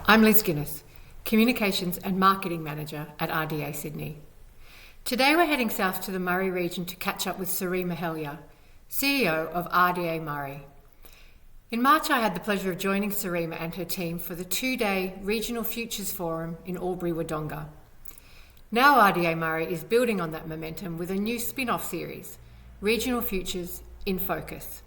I'm Liz Ginis, Communications and Marketing Manager at RDA Sydney. Today we're heading south to the Murray region to catch up with Sarimah Hellyer, CEO of RDA Murray. In March I had the pleasure of joining Sarimah and her team for the two-day Regional Futures Forum in Albury, Wodonga. Now RDA Murray is building on that momentum with a new spin-off series, Regional Futures in Focus.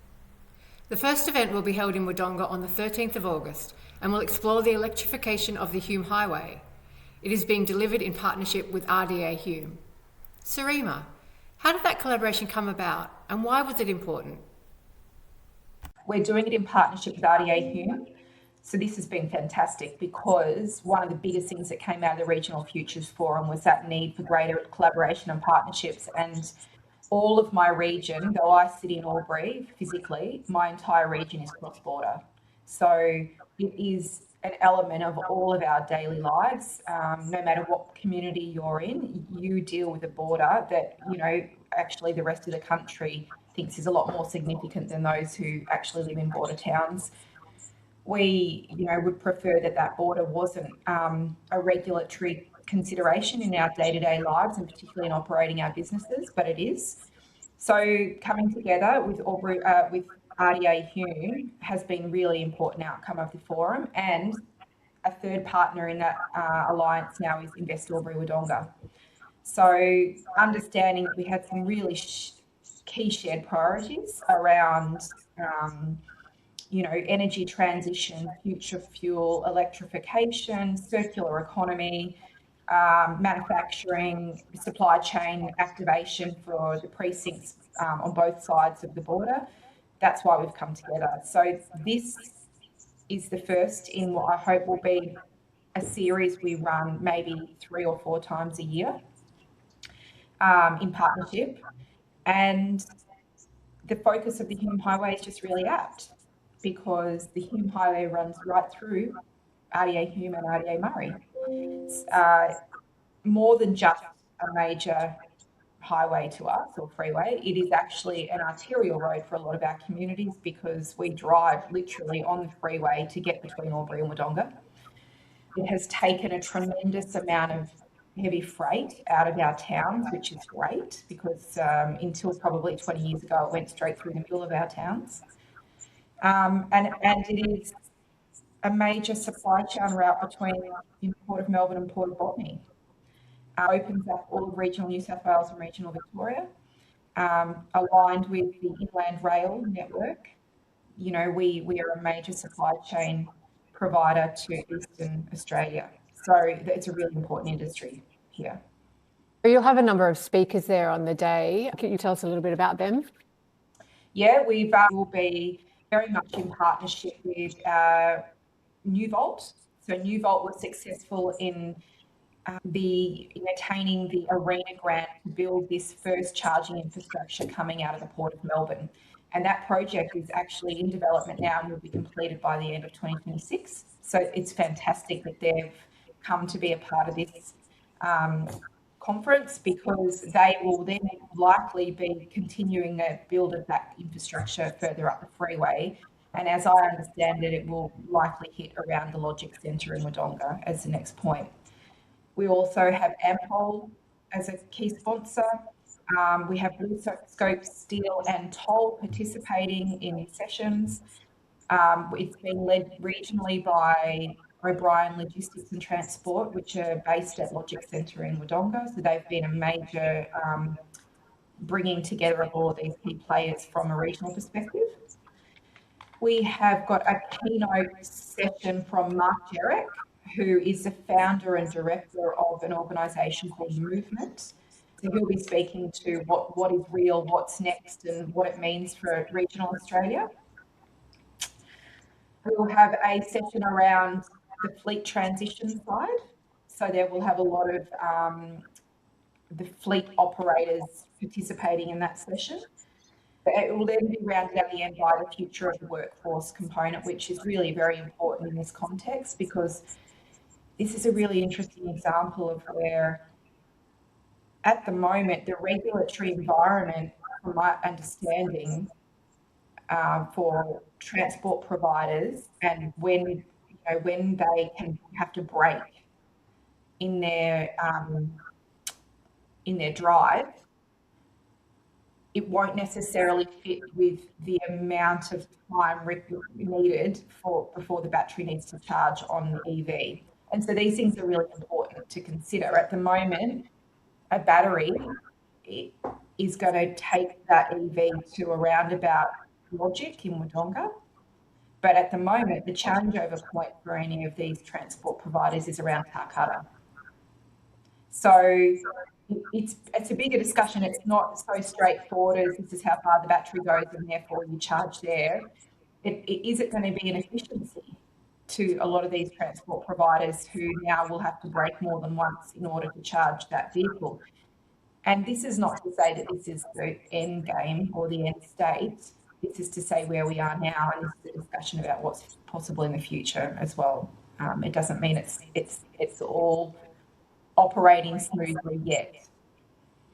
The first event will be held in Wodonga on the 13th of August and will explore the electrification of the Hume Highway. It is being delivered in partnership with RDA Hume. Sarimah, how did that collaboration come about and why was it important? We're doing it in partnership with RDA Hume. So this has been fantastic because one of the biggest things that came out of the Regional Futures Forum was that need for greater collaboration and partnerships. And all of my region, though I sit in Albury physically, my entire region is cross-border. So it is an element of all of our daily lives. No matter what community you're in, you deal with a border that, actually the rest of the country thinks is a lot more significant than those who actually live in border towns. We, would prefer that border wasn't a regulatory consideration in our day-to-day lives and particularly in operating our businesses, but it is. So coming together with RDA Hume has been really important outcome of the forum, and a third partner in that alliance now is Invest Albury Wodonga. So understanding that we had some really key shared priorities around energy transition, future fuel, electrification, circular economy, manufacturing, supply chain activation for the precincts on both sides of the border. That's why we've come together. So this is the first in what I hope will be a series we run maybe 3 or 4 times a year in partnership. And the focus of the Hume Highway is just really apt because the Hume Highway runs right through RDA Hume and RDA Murray. More than just a major highway to us or freeway, it is actually an arterial road for a lot of our communities because we drive literally on the freeway to get between Albury and Wodonga. It has taken a tremendous amount of heavy freight out of our towns, which is great because until probably 20 years ago, it went straight through the middle of our towns. And it is a major supply chain route between the Port of Melbourne and Port of Botany. Opens up all of regional New South Wales and regional Victoria, aligned with the Inland Rail network. We are a major supply chain provider to Eastern Australia. So it's a really important industry here. You'll have a number of speakers there on the day. Can you tell us a little bit about them? Yeah, we will be very much in partnership with New Volt. So New Volt was successful in attaining the ARENA grant to build this first charging infrastructure coming out of the Port of Melbourne. And that project is actually in development now and will be completed by the end of 2026. So it's fantastic that they've come to be a part of this conference because they will then likely be continuing the build of that infrastructure further up the freeway. And as I understand it, it will likely hit around the Logic Centre in Wodonga as the next point. We also have Ampol as a key sponsor. We have BlueScope Steel and Toll participating in these sessions. It's been led regionally by O'Brien Logistics and Transport, which are based at Logic Centre in Wodonga. So they've been a major bringing together of all of these key players from a regional perspective. We have got a keynote session from Mark Jerrick, who is the founder and director of an organisation called Movement. So he'll be speaking to what is real, what's next, and what it means for regional Australia. We'll have a session around the fleet transition side. So there will have a lot of the fleet operators participating in that session. It will then be rounded at the end by the future of the workforce component, which is really very important in this context because this is a really interesting example of where, at the moment, the regulatory environment, from my understanding, for transport providers and when when they can have to brake in their drive, it won't necessarily fit with the amount of time needed before the battery needs to charge on the EV. And so these things are really important to consider. At the moment, a battery is going to take that EV to around about Logic in Wodonga. But at the moment, the changeover point for any of these transport providers is around Tarcutta. So it's a bigger discussion. It's not so straightforward as this is how far the battery goes and therefore you charge there. Is it going to be an efficiency to a lot of these transport providers who now will have to brake more than once in order to charge that vehicle? And this is not to say that this is the end game or the end state. This is to say where we are now, and this is a discussion about what's possible in the future as well. It doesn't mean it's all operating smoothly yet.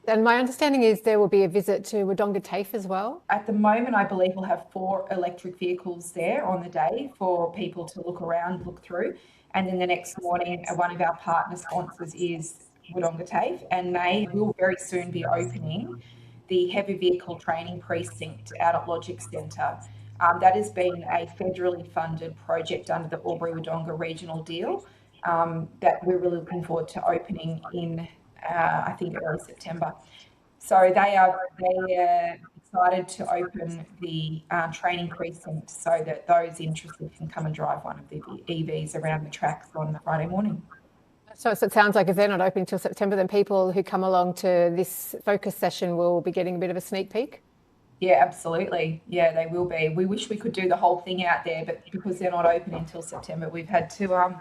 And my understanding is there will be a visit to Wodonga TAFE as well? At the moment, I believe we'll have 4 electric vehicles there on the day for people to look around, look through. And then the next morning, one of our partner sponsors is Wodonga TAFE, and they will very soon be opening the heavy vehicle training precinct out at Logic Centre. That has been a federally funded project under the Albury-Wodonga regional deal that we're really looking forward to opening in, I think, early September. So they are excited to open the training precinct so that those interested can come and drive one of the EVs around the tracks on the Friday morning. So it sounds like if they're not opening till September, then people who come along to this focus session will be getting a bit of a sneak peek? Yeah, absolutely. Yeah, they will be. We wish we could do the whole thing out there, but because they're not open until September, we've had to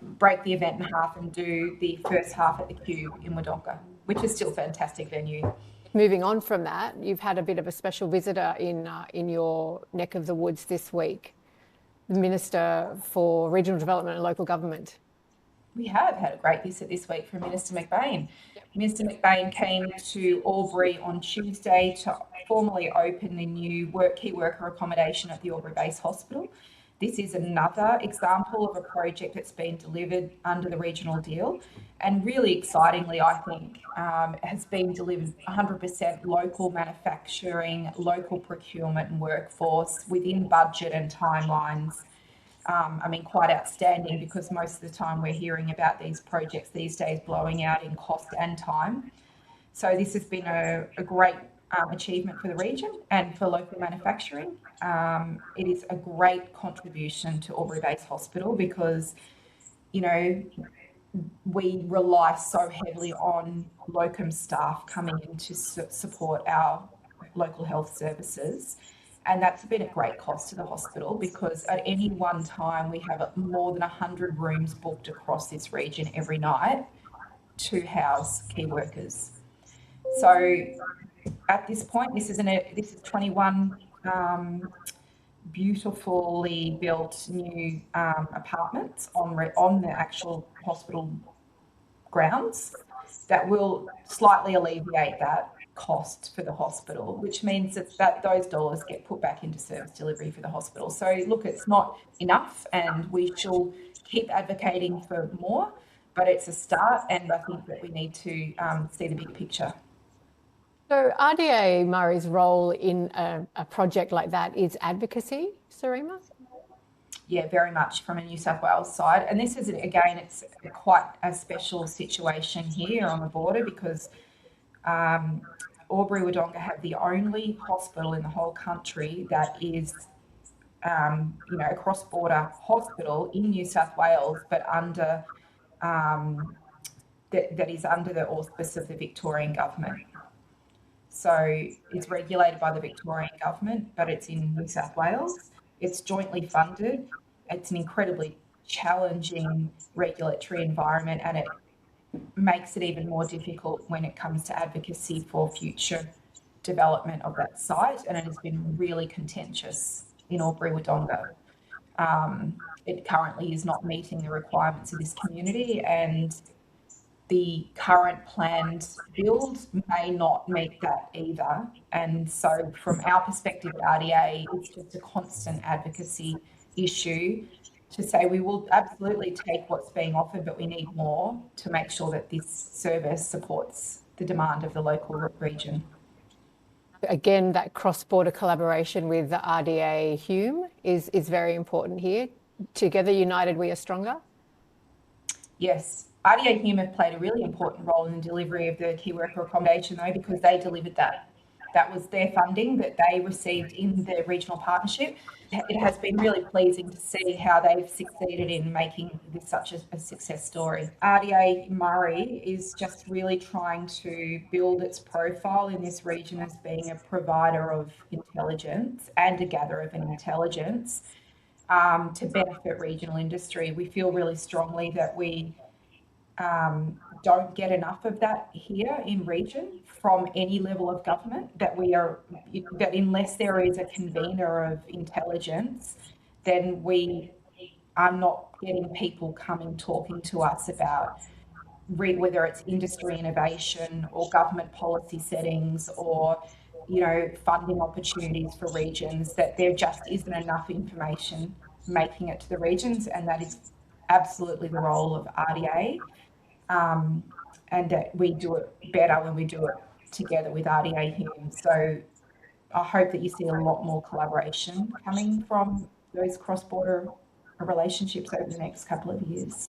break the event in half and do the first half at the Cube in Wodonga, which is still a fantastic venue. Moving on from that, you've had a bit of a special visitor in your neck of the woods this week, the Minister for Regional Development and Local Government. We have had a great visit this week from Minister McBain. Yep. Minister McBain came to Albury on Tuesday to formally open the new key worker accommodation at the Albury Base Hospital. This is another example of a project that's been delivered under the regional deal, and really excitingly, I think, has been delivered 100% local manufacturing, local procurement and workforce within budget and timelines. Quite outstanding, because most of the time we're hearing about these projects these days blowing out in cost and time. So this has been a great achievement for the region and for local manufacturing. It is a great contribution to Albury Base Hospital because, we rely so heavily on locum staff coming in to support our local health services. And that's been at great cost to the hospital, because at any one time we have more than 100 rooms booked across this region every night to house key workers. So at this point, this is 21 beautifully built new apartments on the actual hospital grounds that will slightly alleviate that cost for the hospital, which means that those dollars get put back into service delivery for the hospital. So look, it's not enough, and we shall keep advocating for more, but it's a start, and I think that we need to see the big picture. So RDA Murray's role in a project like that is advocacy, Sarimah? Yeah, very much from a New South Wales side. And this is, again, it's quite a special situation here on the border, because Albury-Wodonga have the only hospital in the whole country that is, a cross-border hospital in New South Wales, but under that is under the auspice of the Victorian government. So it's regulated by the Victorian government, but it's in New South Wales. It's jointly funded. It's an incredibly challenging regulatory environment, and it makes it even more difficult when it comes to advocacy for future development of that site, and it has been really contentious in Albury-Wodonga. It currently is not meeting the requirements of this community, and the current planned build may not meet that either. And so from our perspective at RDA, it's just a constant advocacy issue to say we will absolutely take what's being offered, but we need more to make sure that this service supports the demand of the local region. Again, that cross-border collaboration with the RDA Hume is very important here. Together, united, we are stronger. Yes, RDA Hume have played a really important role in the delivery of the key worker accommodation, though, because they delivered that. That was their funding that they received in the regional partnership. It has been really pleasing to see how they've succeeded in making this such a success story. RDA Murray is just really trying to build its profile in this region as being a provider of intelligence and a gatherer of intelligence to benefit regional industry. We feel really strongly that we don't get enough of that here in region from any level of government, that unless there is a convener of intelligence, then we are not getting people coming talking to us about whether it's industry innovation or government policy settings or funding opportunities for regions, that there just isn't enough information making it to the regions, and that is absolutely the role of RDA. And that we do it better when we do it together with RDA Hume. So I hope that you see a lot more collaboration coming from those cross-border relationships over the next couple of years.